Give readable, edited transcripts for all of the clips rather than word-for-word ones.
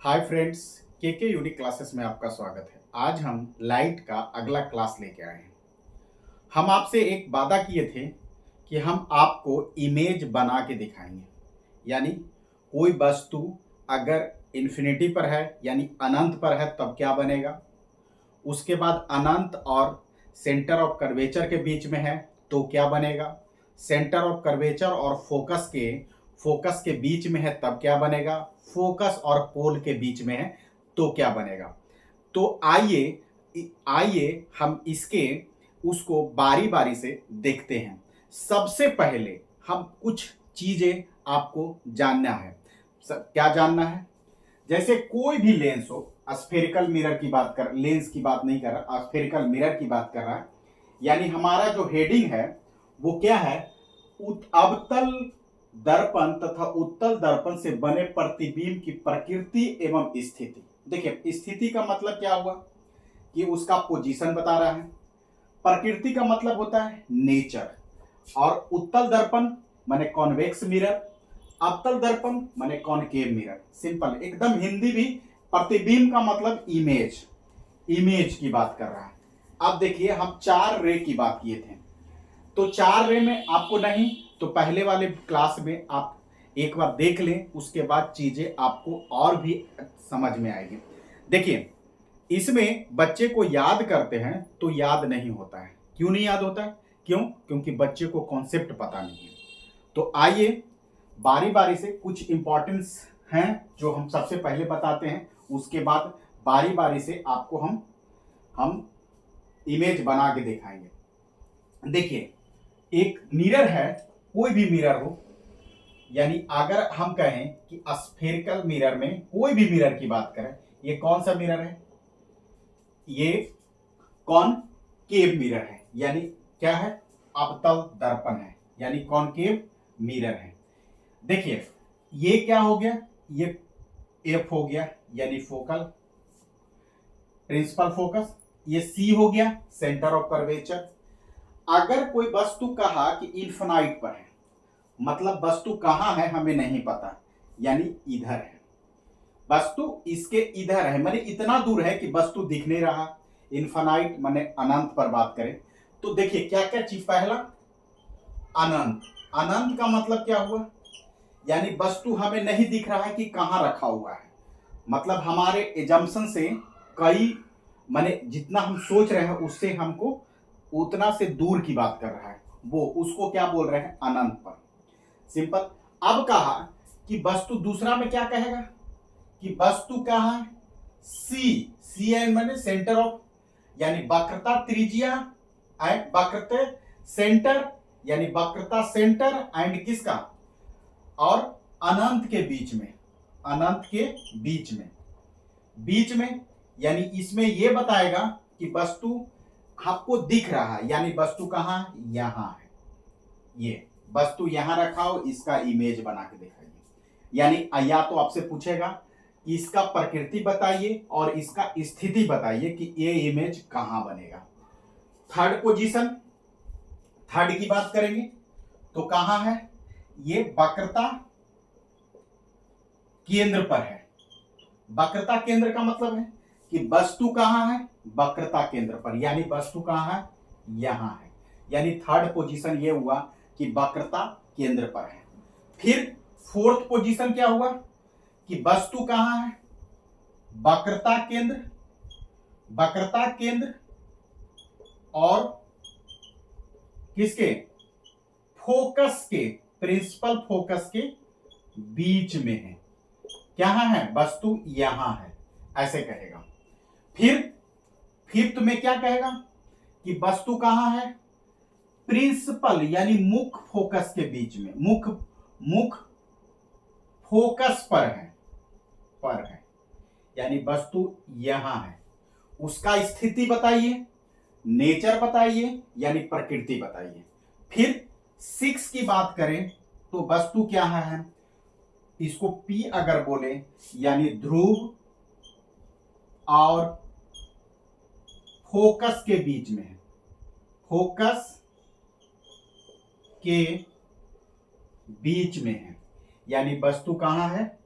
Hi friends, के unique classes में आपका स्वागत है। आज हम लाइट का अगला क्लास लेके आए हैं। हम आपसे एक वादा किए थे कि हम आपको इमेज बना के दिखाएंगे। यानी कोई वस्तु अगर इन्फिनिटी पर है यानी अनंत पर है तब क्या बनेगा, उसके बाद अनंत और सेंटर ऑफ कर्वेचर के बीच में है तो क्या बनेगा, सेंटर ऑफ कर्वेचर और फोकस के बीच में है तब क्या बनेगा, फोकस और पोल के बीच में है तो क्या बनेगा। तो आइए आइए हम इसके उसको बारी बारी से देखते हैं। सबसे पहले हम कुछ चीजें आपको जानना है। क्या जानना है? जैसे कोई भी लेंस हो, स्फेरिकल मिरर की बात कर, लेंस की बात नहीं कर रहा, स्फेरिकल मिरर की बात कर रहा है। यानी हमारा जो हेडिंग है वो क्या है, अवतल दर्पण तथा उत्तल दर्पण से बने प्रतिबिंब की प्रकृति एवं स्थिति। देखिए, स्थिति का मतलब क्या हुआ कि उसका पोजीशन बता रहा है। प्रकृति का मतलब होता है नेचर, और उत्तल दर्पण माने कॉन्वेक्स मिरर, अवतल दर्पण माने कॉनकेव मिरर। सिंपल, एकदम हिंदी भी। प्रतिबिंब का मतलब इमेज, इमेज की बात कर रहा है। अब देखिए, हम 4 रे की बात किए थे, तो 4 रे में आपको नहीं, तो पहले वाले क्लास में आप एक बार देख लें, उसके बाद चीजें आपको और भी समझ में आएगी। देखिए, इसमें बच्चे को याद करते हैं तो याद नहीं होता है। क्यों नहीं याद होता है? क्यों? क्योंकि बच्चे को कॉन्सेप्ट पता नहीं है। तो आइए बारी बारी से कुछ इंपॉर्टेंस हैं जो हम सबसे पहले बताते हैं, उसके बाद बारी बारी से आपको हम इमेज बना के दिखाएंगे। देखिए, एक मिरर है, कोई भी मिरर हो, यानी अगर हम कहें कि स्फेरिकल मिरर में कोई भी मिरर की बात करें, ये कौन सा मिरर है? ये कॉनकेव मिरर है, यानी क्या है, अवतल दर्पण है, यानी कॉनकेव मिरर है। देखिए, ये क्या हो गया, ये एफ हो गया यानी फोकल प्रिंसिपल फोकस, ये सी हो गया सेंटर ऑफ कर्वेचर। अगर कोई वस्तु कहा कि इन्फिनाइट पर है, मतलब वस्तु कहां है हमें नहीं पता, यानी इधर है वस्तु, इसके इधर है, माने इतना दूर है कि वस्तु दिख नहीं रहा। इन्फिनाइट माने अनंत पर बात करें तो देखिए क्या क्या चीज। पहला, अनंत। अनंत का मतलब क्या हुआ, यानी वस्तु हमें नहीं दिख रहा है कि कहां रखा हुआ है। मतलब हमारे एजम्पशन से कई, माने जितना हम सोच रहे हैं उससे हमको उतना से दूर की बात कर रहा है, वो उसको क्या बोल रहे हैं, अनंत पर। सिंपल। अब कहा कि वस्तु, दूसरा में क्या कहेगा कि वस्तु कहां है, सी। सी एंड माने सेंटर ऑफ, यानी वक्रता त्रिज्या एंड वक्रता सेंटर, यानी वक्रता सेंटर एंड किसका, और अनंत के बीच में, अनंत के बीच में, बीच में, यानी इसमें यह बताएगा कि वस्तु आपको दिख रहा है, यानी वस्तु कहां, यहां है। ये वस्तु यहां रखा हो, इसका इमेज बना के दिखाइए। यानी या तो आपसे पूछेगा कि इसका प्रकृति बताइए और इसका स्थिति बताइए कि ये इमेज कहां बनेगा। थर्ड पोजीशन, थर्ड की बात करेंगे तो कहां है, ये वक्रता केंद्र पर है। वक्रता केंद्र का मतलब है कि वस्तु कहां है, वक्रता केंद्र पर, यानी वस्तु कहां है, यहां है। यानी थर्ड पोजीशन ये हुआ कि वक्रता केंद्र पर है। फिर फोर्थ पोजीशन क्या हुआ कि वस्तु कहां है, वक्रता केंद्र, वक्रता केंद्र और किसके, फोकस के, प्रिंसिपल फोकस के बीच में है। क्या है, वस्तु यहां है, ऐसे कहेगा। फिर फिफ्थ में क्या कहेगा कि वस्तु कहां है, प्रिंसिपल यानी मुख्य फोकस के बीच में, मुख्य मुख्य फोकस पर है, यानी वस्तु यहां है। उसका स्थिति बताइए, नेचर बताइए, यानी प्रकृति बताइए। फिर 6 की बात करें तो वस्तु क्या है, इसको पी अगर बोले, यानी ध्रुव और फोकस के बीच में है, फोकस के बीच में है, यानी वस्तु कहां है,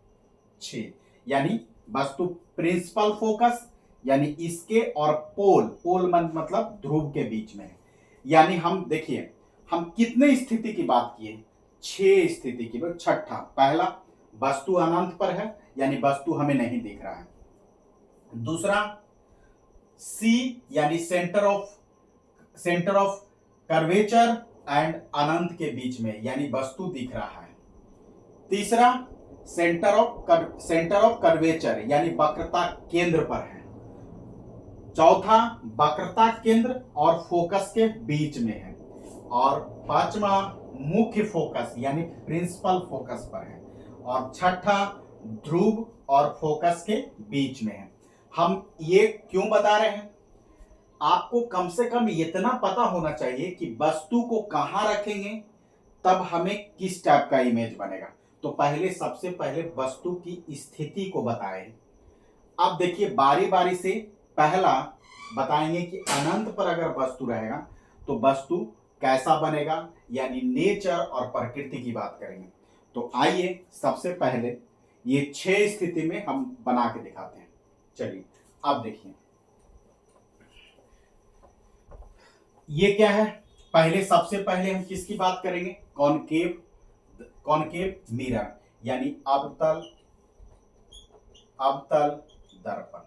6, यानी वस्तु प्रिंसिपल फोकस यानी इसके और पोल, पोल मतलब ध्रुव के बीच में है। यानी हम देखिए हम कितने स्थिति की बात किए, 6 स्थिति की। छठा, पहला वस्तु अनंत पर है यानी वस्तु हमें नहीं दिख रहा है। दूसरा सी यानी सेंटर ऑफ कर्वेचर एंड अनंत के बीच में यानी वस्तु दिख रहा है। तीसरा सेंटर ऑफ कर्वेचर यानी वक्रता केंद्र पर है। चौथा वक्रता केंद्र और फोकस के बीच में है। और पांचवा मुख्य फोकस यानी प्रिंसिपल फोकस पर है। और छठा ध्रुव और फोकस के बीच में है। हम ये क्यों बता रहे हैं? आपको कम से कम इतना पता होना चाहिए कि वस्तु को कहां रखेंगे तब हमें किस टाइप का इमेज बनेगा। तो सबसे पहले वस्तु की स्थिति को बताएं। अब देखिए बारी बारी से पहला बताएंगे कि अनंत पर अगर वस्तु रहेगा तो वस्तु कैसा बनेगा, यानी नेचर और प्रकृति की बात करेंगे। तो आइए सबसे पहले ये 6 स्थिति में हम बना के दिखाते हैं। चलिए अब देखिए ये क्या है। सबसे पहले हम किसकी बात करेंगे? कॉनकेव मिरर यानी अवतल दर्पण।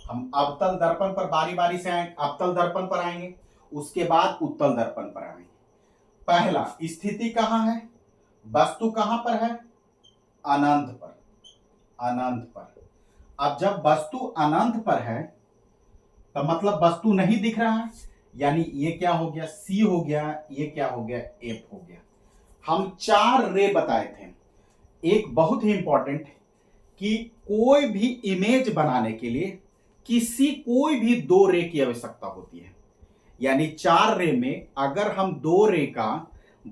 हम अवतल दर्पण पर बारी बारी से आएंगे। अवतल दर्पण पर आएंगे, उसके बाद उत्तल दर्पण पर आएंगे। पहला स्थिति कहां है? वस्तु कहां पर है? अनंत पर। अब जब वस्तु अनंत पर है तो मतलब वस्तु नहीं दिख रहा है, यानी ये क्या हो गया? सी हो गया। ये क्या हो गया? एफ हो गया। हम 4 रे बताए थे। एक बहुत ही इंपॉर्टेंट कि कोई भी इमेज बनाने के लिए कोई भी 2 रे की आवश्यकता होती है। यानी 4 रे में अगर हम 2 रे का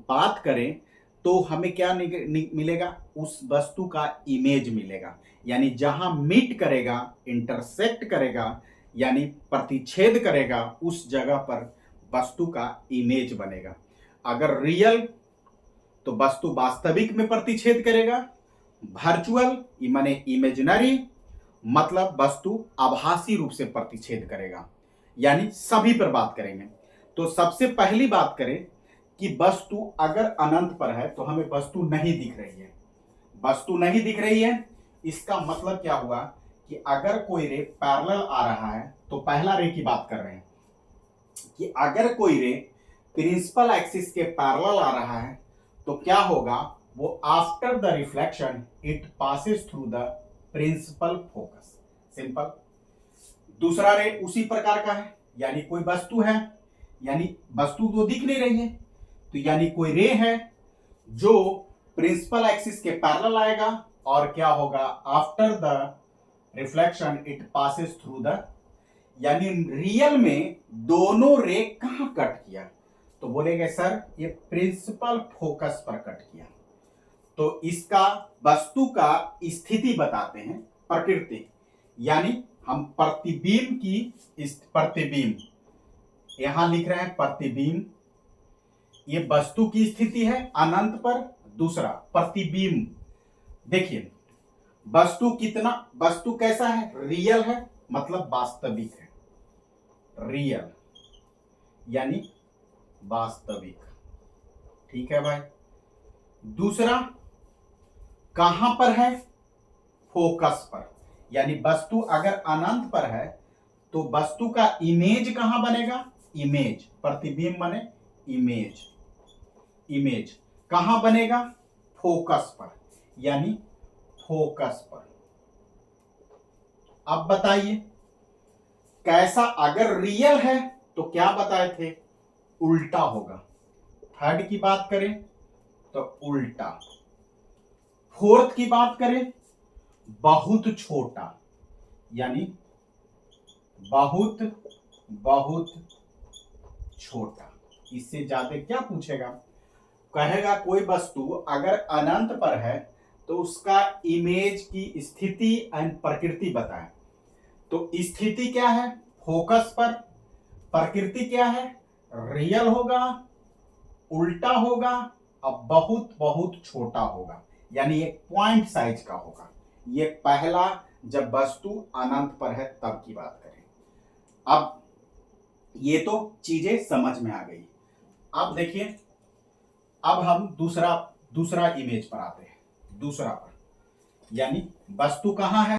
बात करें तो हमें क्या मिलेगा? उस वस्तु का इमेज मिलेगा। यानी जहां मीट करेगा, इंटरसेक्ट करेगा, यानी प्रतिच्छेद करेगा, उस जगह पर वस्तु का इमेज बनेगा। अगर रियल तो वस्तु वास्तविक में प्रतिच्छेद करेगा। वर्चुअल माने इमेजिनरी मतलब वस्तु आभासी रूप से प्रतिच्छेद करेगा। यानी सभी पर बात करेंगे। तो सबसे पहली बात करें कि वस्तु अगर अनंत पर है तो हमें वस्तु नहीं दिख रही है। इसका मतलब क्या हुआ कि अगर कोई रे पैरेलल आ रहा है, तो पहला रे की बात कर रहे हैं कि अगर कोई रे प्रिंसिपल एक्सिस के पैरेलल आ रहा है तो क्या होगा? वो after the reflection it passes through the principal focus. Simple. दूसरा रे उसी प्रकार का है, यानी कोई वस्तु है, यानी वस्तु तो दिख नहीं रही है, तो यानी कोई रे है जो प्रिंसिपल एक्सिस के पैरेलल आएगा और क्या होगा? After the reflection it passes through the, यानी रियल में दोनों रे कहां कट किया? तो बोलेंगे सर ये प्रिंसिपल फोकस पर कट किया। तो इसका वस्तु का स्थिति बताते हैं प्रकृति, यानी हम प्रतिबिंब यहां लिख रहे हैं प्रतिबिंब। ये वस्तु की स्थिति है अनंत पर। दूसरा प्रतिबिंब, देखिए वस्तु कैसा है? रियल है, मतलब वास्तविक है। रियल यानी वास्तविक। ठीक है भाई। दूसरा कहां पर है? फोकस पर। यानी वस्तु अगर अनंत पर है तो वस्तु का इमेज कहां बनेगा? इमेज, प्रतिबिंब माने इमेज कहां बनेगा? फोकस पर, यानी फोकस पर। अब बताइए कैसा? अगर रियल है तो क्या बताए थे? उल्टा होगा। थर्ड की बात करें तो उल्टा। फोर्थ की बात करें बहुत छोटा, यानी बहुत छोटा। इससे ज्यादा क्या पूछेगा? कहेगा कोई वस्तु अगर अनंत पर है तो उसका इमेज की स्थिति एंड प्रकृति बताएं। तो स्थिति क्या है? फोकस पर। प्रकृति क्या है? रियल होगा, उल्टा होगा और बहुत छोटा होगा, यानी एक पॉइंट साइज का होगा। ये पहला जब वस्तु अनंत पर है तब की बात करें। अब ये तो चीजें समझ में आ गई। अब देखिए, अब हम दूसरा दूसरा इमेज पर आते हैं। दूसरा पर यानी वस्तु कहाँ है,